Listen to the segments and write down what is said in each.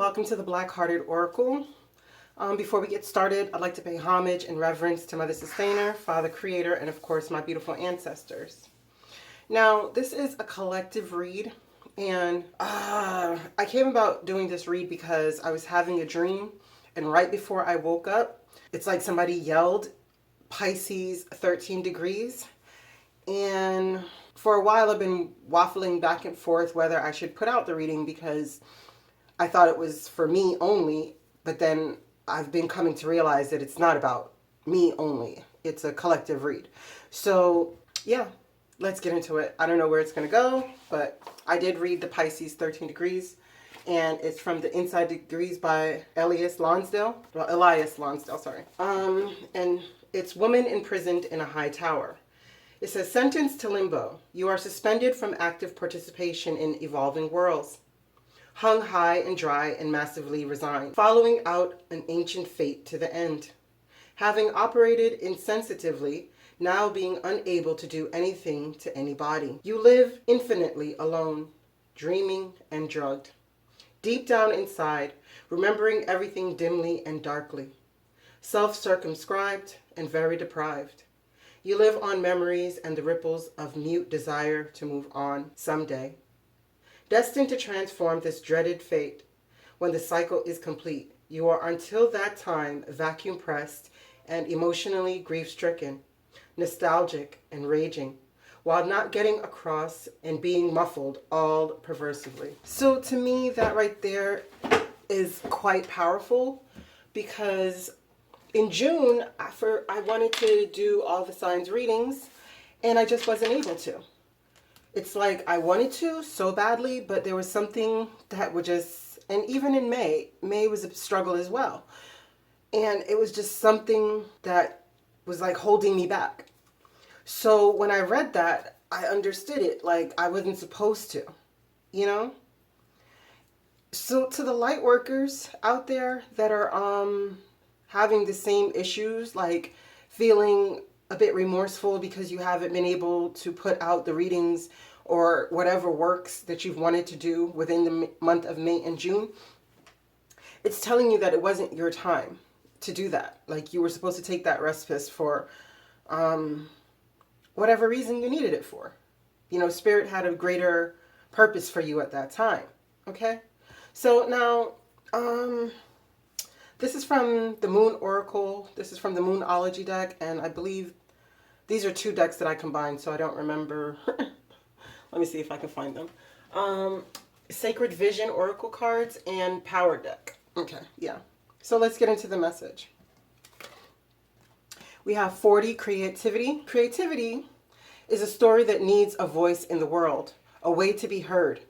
welcome to the Black Hearted Oracle. Before we get started, I'd like to pay homage and reverence to Mother Sustainer, Father Creator, and of course my beautiful ancestors. Now, this is a collective read, and I came about doing this read because I was having a dream, and right before I woke up, it's like somebody yelled Pisces 13 degrees, and for a while I've been waffling back and forth whether I should put out the reading because I thought it was for me only, but then I've been coming to realize that it's not about me only. It's a collective read. So yeah, let's get into it. I don't know where it's going to go, but I did read the Pisces 13 degrees, and it's from the Inside Degrees by Elias Lonsdale, sorry. And it's Woman Imprisoned in a High Tower. It says, sentenced to limbo. You are suspended from active participation in evolving worlds. Hung high and dry and massively resigned, following out an ancient fate to the end. Having operated insensitively, now being unable to do anything to anybody. You live infinitely alone, dreaming and drugged. Deep down inside, remembering everything dimly and darkly. Self-circumscribed and very deprived. You live on memories and the ripples of mute desire to move on someday. Destined to transform this dreaded fate. When the cycle is complete, you are until that time vacuum pressed and emotionally grief-stricken, nostalgic and raging, while not getting across and being muffled all perversively. So to me, that right there is quite powerful, because in June, I wanted to do all the signs readings and I just wasn't able to. It's like I wanted to so badly, but there was something that would just, and even in May was a struggle as well. And it was just something that was like holding me back. So when I read that, I understood it like I wasn't supposed to, you know? So to the light workers out there that are having the same issues, like feeling a bit remorseful because you haven't been able to put out the readings or whatever works that you've wanted to do within the month of May and June, it's telling you that it wasn't your time to do that. Like you were supposed to take that respite for whatever reason you needed it for. You know, Spirit had a greater purpose for you at that time. Okay? So now, this is from the Moon Oracle. This is from the Moonology deck, and I believe these are two decks that I combined, so I don't remember. Let me see if I can find them. Sacred Vision Oracle cards and Power deck. Okay, yeah. So let's get into the message. We have 40, creativity. Creativity is a story that needs a voice in the world, a way to be heard.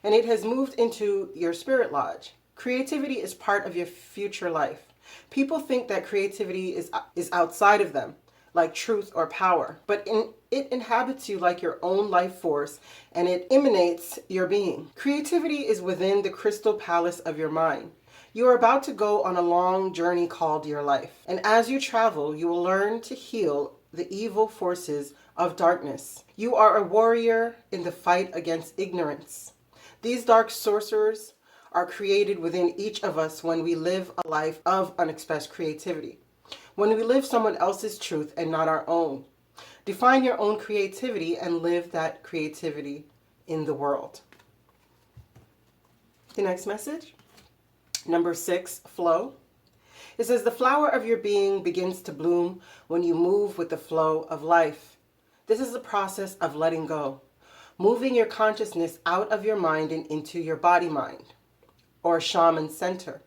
And it has moved into your spirit lodge. Creativity is part of your future life. People think that creativity is outside of them, like truth or power, but it inhabits you like your own life force, and it emanates your being. Creativity is within the crystal palace of your mind. You are about to go on a long journey called your life, and as you travel, you will learn to heal the evil forces of darkness. You are a warrior in the fight against ignorance. These dark sorcerers are created within each of us when we live a life of unexpressed creativity. When we live someone else's truth and not our own. Define your own creativity and live that creativity in the world. The next message, number 6, flow. It says, the flower of your being begins to bloom when you move with the flow of life. This is the process of letting go, moving your consciousness out of your mind and into your body mind, or shaman center,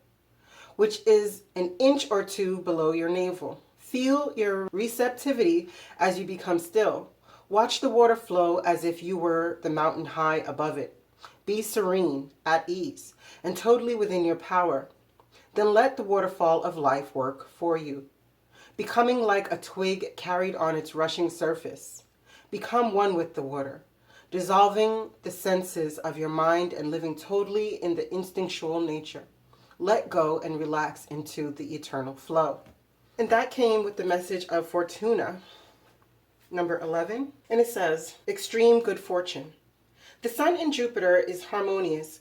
which is an inch or two below your navel. Feel your receptivity as you become still. Watch the water flow as if you were the mountain high above it. Be serene, at ease, and totally within your power. Then let the waterfall of life work for you, becoming like a twig carried on its rushing surface. Become one with the water, dissolving the senses of your mind and living totally in the instinctual nature. Let go and relax into the eternal flow. And that came with the message of Fortuna, number 11. And it says, extreme good fortune. The Sun in Jupiter is harmonious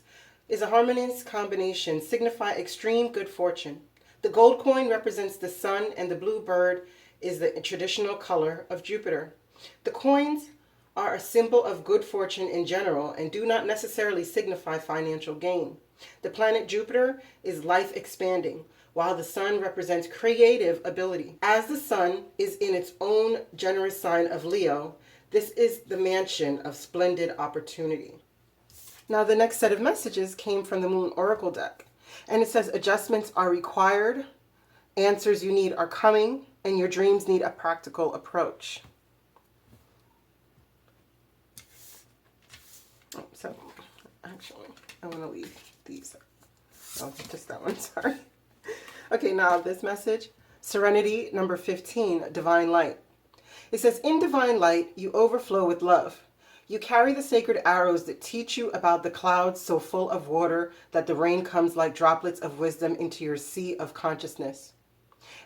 is a harmonious combination, signify extreme good fortune. The gold coin represents the sun and the blue bird is the traditional color of Jupiter. The coins are a symbol of good fortune in general and do not necessarily signify financial gain. The planet Jupiter is life expanding, while the sun represents creative ability. As the sun is in its own generous sign of Leo, this is the mansion of splendid opportunity. Now the next set of messages came from the Moon Oracle deck. And it says adjustments are required, answers you need are coming, and your dreams need a practical approach. Oh, so actually, I want to leave these. Oh, just that one, sorry. Okay, now this message, Serenity number 15, Divine Light. It says, in Divine Light, you overflow with love. You carry the sacred arrows that teach you about the clouds so full of water that the rain comes like droplets of wisdom into your sea of consciousness.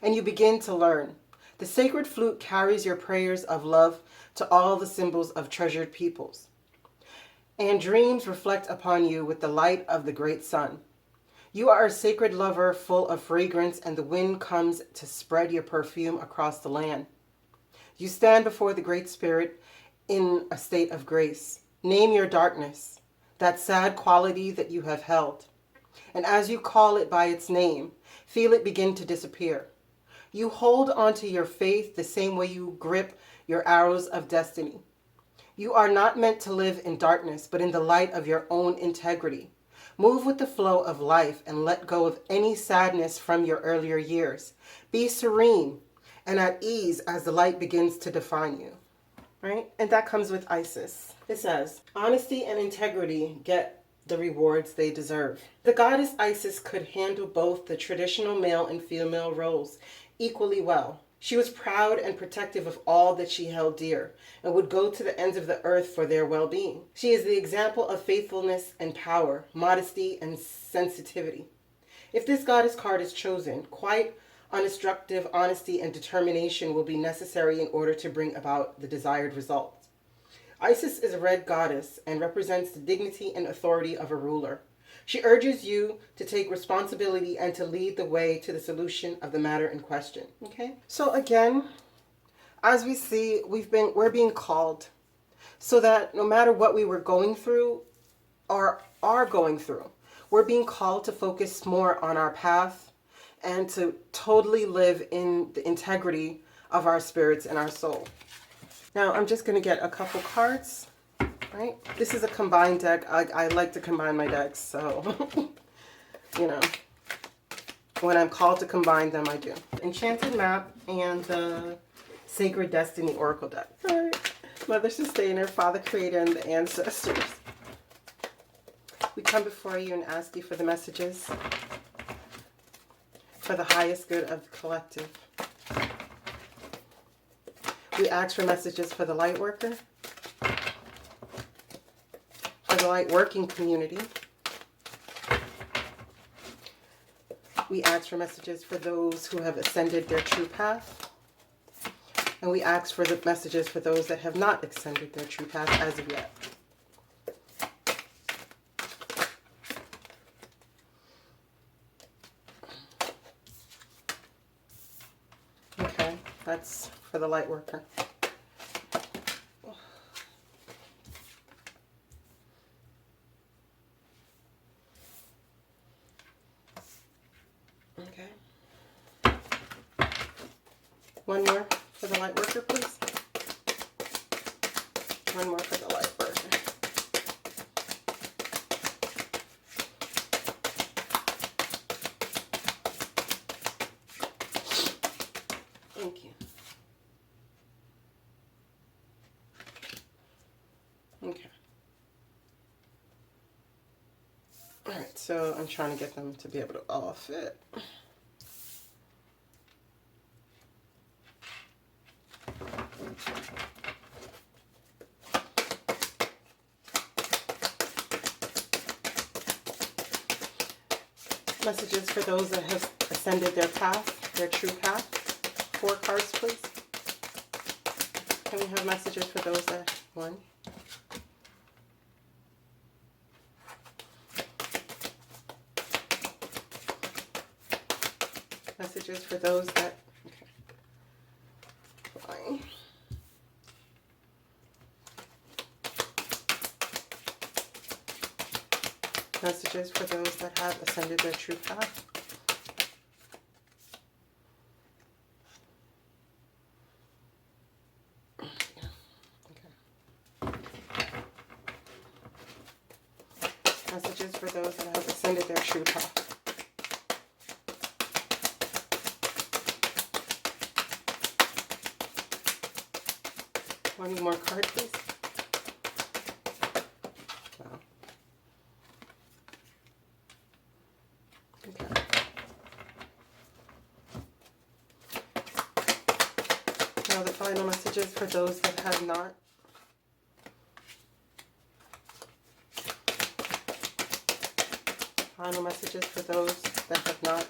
And you begin to learn. The sacred flute carries your prayers of love to all the symbols of treasured peoples. And dreams reflect upon you with the light of the great sun. You are a sacred lover full of fragrance, and the wind comes to spread your perfume across the land. You stand before the Great Spirit in a state of grace. Name your darkness, that sad quality that you have held. And as you call it by its name, feel it begin to disappear. You hold onto your faith the same way you grip your arrows of destiny. You are not meant to live in darkness, but in the light of your own integrity. Move with the flow of life and let go of any sadness from your earlier years. Be serene and at ease as the light begins to define you. Right? And that comes with Isis. It says, honesty and integrity get the rewards they deserve. The goddess Isis could handle both the traditional male and female roles equally well. She was proud and protective of all that she held dear and would go to the ends of the earth for their well-being. She is the example of faithfulness and power, modesty and sensitivity. If this goddess card is chosen, quite unobstructive honesty and determination will be necessary in order to bring about the desired results. Isis is a red goddess and represents the dignity and authority of a ruler. She urges you to take responsibility and to lead the way to the solution of the matter in question. Okay? So again, as we see, we're being called so that no matter what we were going through or are going through, we're being called to focus more on our path and to totally live in the integrity of our spirits and our soul. Now I'm just going to get a couple cards. Right? This is a combined deck. I like to combine my decks, so, you know, when I'm called to combine them, I do. Enchanted Map and the Sacred Destiny Oracle deck. All right. Mother Sustainer, Father Creator, and the Ancestors. We come before you and ask you for the messages for the highest good of the collective. We ask for messages for the light worker, the light working community. We ask for messages for those who have ascended their true path. And we ask for the messages for those that have not ascended their true path as of yet. Okay, that's for the light worker. One more for the light worker, please. One more for the light worker. Thank you. Okay. All right, so I'm trying to get them to be able to all fit. Messages for those that have ascended their path, their true path. 4 cards, please. Can we have messages for those that, 1, messages for those that, okay, fine. Messages for those that have ascended their true path. Messages for those that have ascended their true path. One more card, please. Wow. Okay. Now the final messages for those that have not. Final messages for those that have not.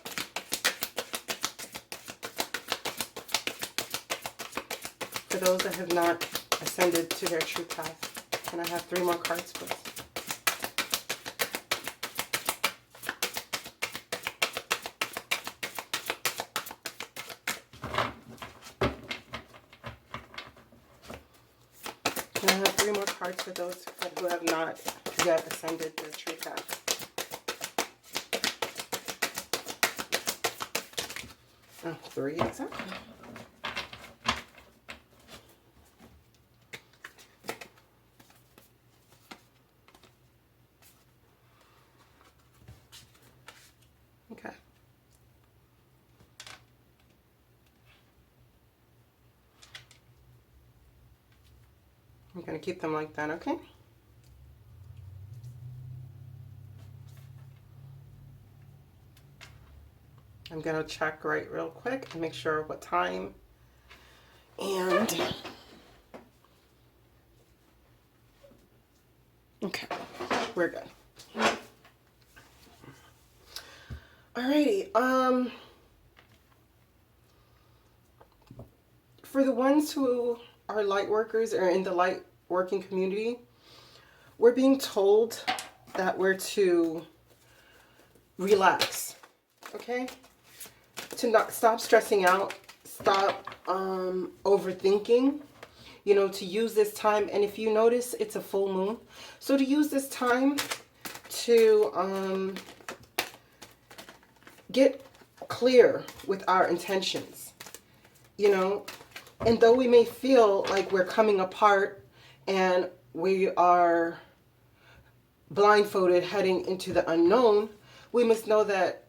For those that have not ascended to their true path. Can I have 3 more cards, please? Can I have 3 more cards for those who have not yet ascended their true path? Oh, 3 exactly. Okay. I'm going to keep them like that, okay? I'm going to check right real quick and make sure what time. And okay, we're good. Alrighty, for the ones who are light workers or in the light working community, we're being told that we're to relax, okay? To not stop stressing out, stop overthinking, you know, to use this time. And if you notice, it's a full moon. So to use this time to get clear with our intentions, you know. And though we may feel like we're coming apart and we are blindfolded heading into the unknown, we must know that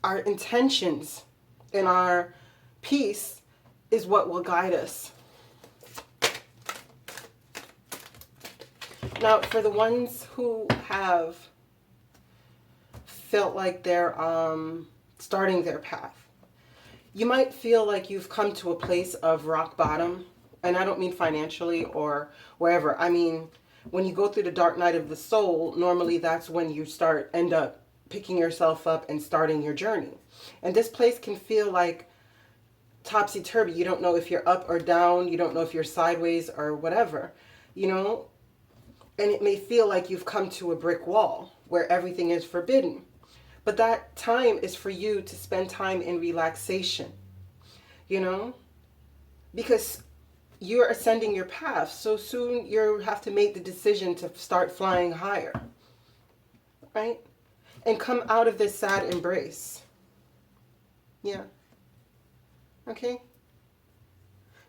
our intentions and our peace is what will guide us. Now, for the ones who have felt like they're starting their path, you might feel like you've come to a place of rock bottom. And I don't mean financially or wherever. I mean, when you go through the dark night of the soul, normally that's when you end up picking yourself up and starting your journey. And this place can feel like topsy-turvy. You don't know if you're up or down. You don't know if you're sideways or whatever, you know. And it may feel like you've come to a brick wall where everything is forbidden. But that time is for you to spend time in relaxation, you know, because you're ascending your path. So soon you have to make the decision to start flying higher, right? And come out of this sad embrace. Yeah. Okay.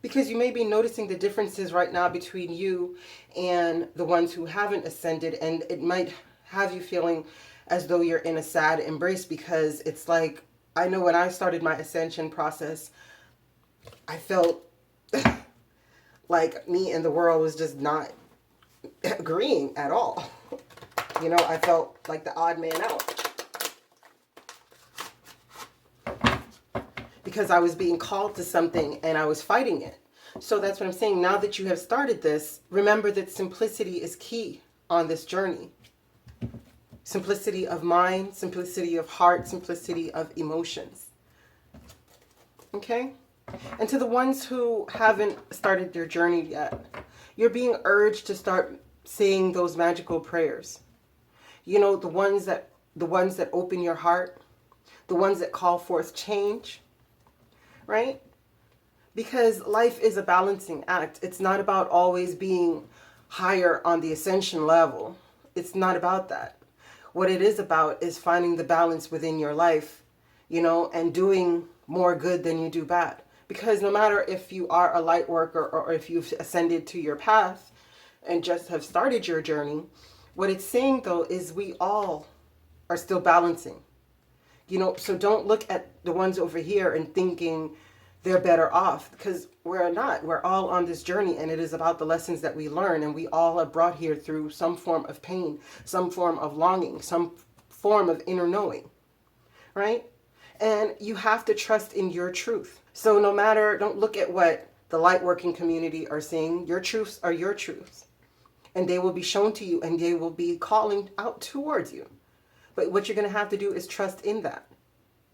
Because you may be noticing the differences right now between you and the ones who haven't ascended. And it might have you feeling as though you're in a sad embrace, because it's like, I know when I started my ascension process, I felt like me and the world was just not agreeing at all. You know, I felt like the odd man out. Because I was being called to something and I was fighting it. So that's what I'm saying. Now that you have started this, remember that simplicity is key on this journey. Simplicity of mind, simplicity of heart, simplicity of emotions. Okay? And to the ones who haven't started their journey yet, you're being urged to start saying those magical prayers. You know, the ones that open your heart, the ones that call forth change, right? Because life is a balancing act. It's not about always being higher on the ascension level. It's not about that. What it is about is finding the balance within your life, you know, and doing more good than you do bad. Because no matter if you are a light worker or if you've ascended to your path and just have started your journey, what it's saying though is we all are still balancing. You know, so don't look at the ones over here and thinking they're better off, because we're not. We're all on this journey, and it is about the lessons that we learn, and we all are brought here through some form of pain, some form of longing, some form of inner knowing, right? And you have to trust in your truth. So no matter, don't look at what the light working community are saying. Your truths are your truths, and they will be shown to you, and they will be calling out towards you. But what you're going to have to do is trust in that.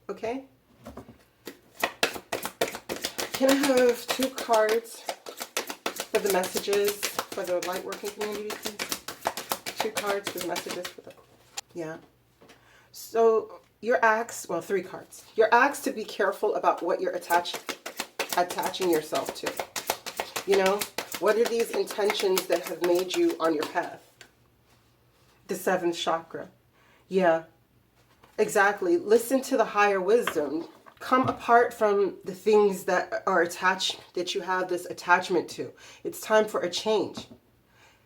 Okay? Can I have 2 cards for the messages for the light working community, please? 2 cards for the messages for the... Yeah. So you're asked, well, 3 cards. You're asked to be careful about what you're attaching yourself to. You know, what are these intentions that have made you on your path? The 7th chakra. Yeah, exactly. Listen to the higher wisdom. Come apart from the things that are attached, that you have this attachment to. It's time for a change.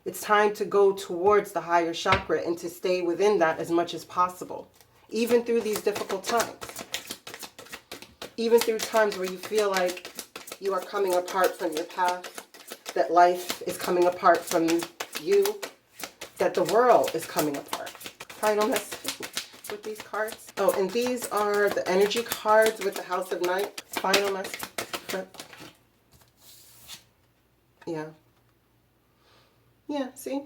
It's time to go towards the higher chakra and to stay within that as much as possible. Even through these difficult times. Even through times where you feel like you are coming apart from your path, that life is coming apart from you, that the world is coming apart. Final message with these cards. Oh, and these are the energy cards with the House of Night. Final message. Yeah. Yeah, see?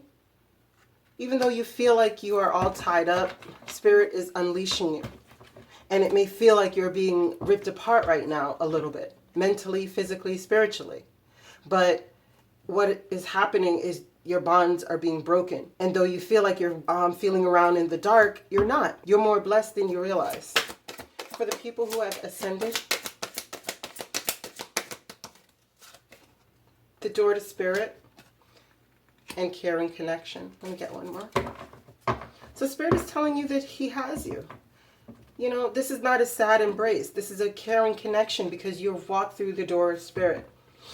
Even though you feel like you are all tied up, Spirit is unleashing you. And it may feel like you're being ripped apart right now a little bit. Mentally, physically, spiritually. But what is happening is your bonds are being broken. And though you feel like you're feeling around in the dark, you're not. You're more blessed than you realize. For the people who have ascended, the door to Spirit and caring connection. Let me get one more. So Spirit is telling you that He has you. You know, this is not a sad embrace. This is a caring connection because you've walked through the door of Spirit.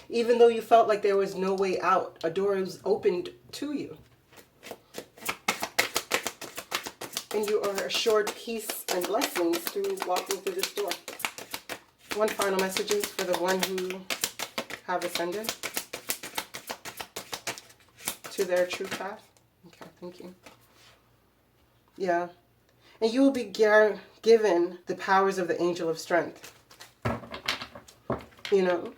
Even though you felt like there was no way out, a door was opened to you. And you are assured peace and blessings through walking through this door. One final message is for the one who have ascended to their true path. Okay, thank you. Yeah. And you will be given the powers of the angel of strength. You know,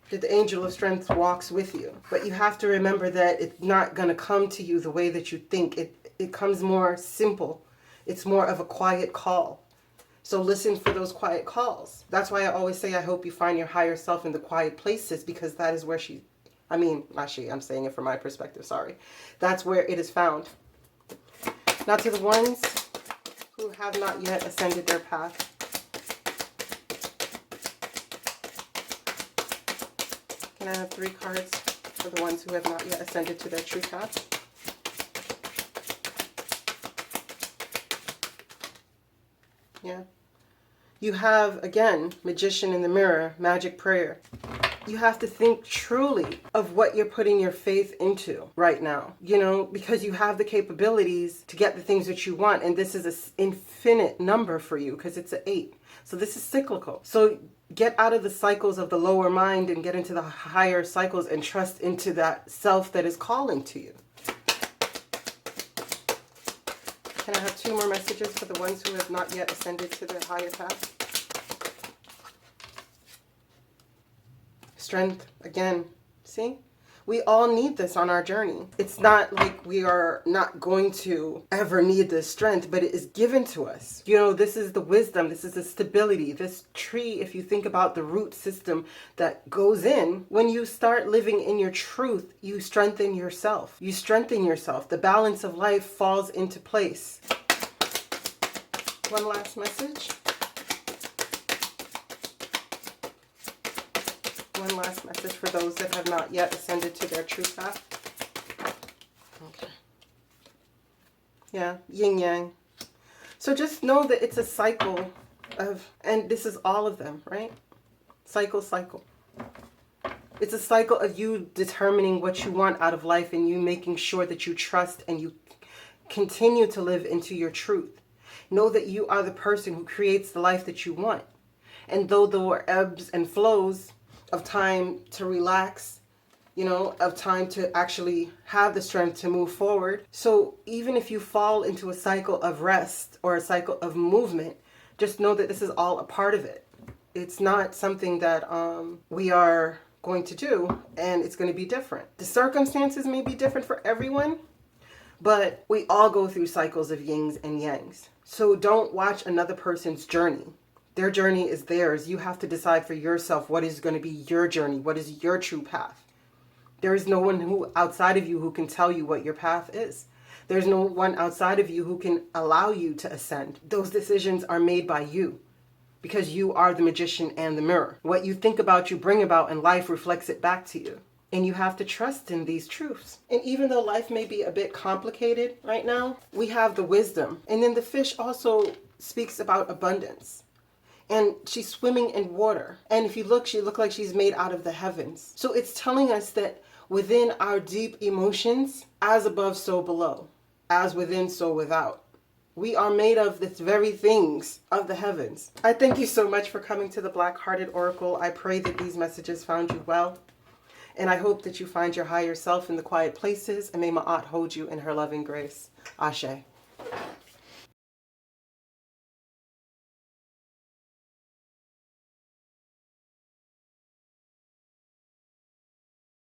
that the angel of strength walks with you. But you have to remember that it's not going to come to you the way that you think. It comes more simple. It's more of a quiet call. So listen for those quiet calls. That's why I always say I hope you find your higher self in the quiet places, because that is where I'm saying it from my perspective, sorry. That's where it is found. Now to the ones who have not yet ascended their path. Can I have 3 cards for the ones who have not yet ascended to their true path? Yeah. You have, again, Magician in the Mirror, Magic Prayer. You have to think truly of what you're putting your faith into right now, you know, because you have the capabilities to get the things that you want. And this is an infinite number for you because it's an 8. So this is cyclical. So get out of the cycles of the lower mind and get into the higher cycles and trust into that self that is calling to you. Can I have 2 more messages for the ones who have not yet ascended to their higher path? Strength, again, see? We all need this on our journey. It's not like we are not going to ever need this strength, but it is given to us. You know, this is the wisdom, this is the stability. This tree, if you think about the root system that goes in, when you start living in your truth, you strengthen yourself. You strengthen yourself. The balance of life falls into place. One last message. One last message for those that have not yet ascended to their true path. Okay. Yeah, yin yang. So just know that it's a cycle of, and this is all of them, right? Cycle, cycle. It's a cycle of you determining what you want out of life and you making sure that you trust and you continue to live into your truth. Know that you are the person who creates the life that you want. And though there are ebbs and flows of time to relax, you know, of time to actually have the strength to move forward. So even if you fall into a cycle of rest or a cycle of movement, just know that this is all a part of it. It's not something that we are going to do, and it's going to be different. The circumstances may be different for everyone, but we all go through cycles of yins and yangs. So don't watch another person's journey. Their journey is theirs. You have to decide for yourself what is going to be your journey, what is your true path. There is no one who outside of you who can tell you what your path is. There's no one outside of you who can allow you to ascend. Those decisions are made by you because you are the magician and the mirror. What you think about, you bring about, and life reflects it back to you. And you have to trust in these truths. And even though life may be a bit complicated right now, we have the wisdom. And then the fish also speaks about abundance. And she's swimming in water. And if you look, she looks like she's made out of the heavens. So it's telling us that within our deep emotions, as above, so below. As within, so without. We are made of the very things of the heavens. I thank you so much for coming to the Black-Hearted Oracle. I pray that these messages found you well. And I hope that you find your higher self in the quiet places. And may Ma'at hold you in her loving grace. Ashe.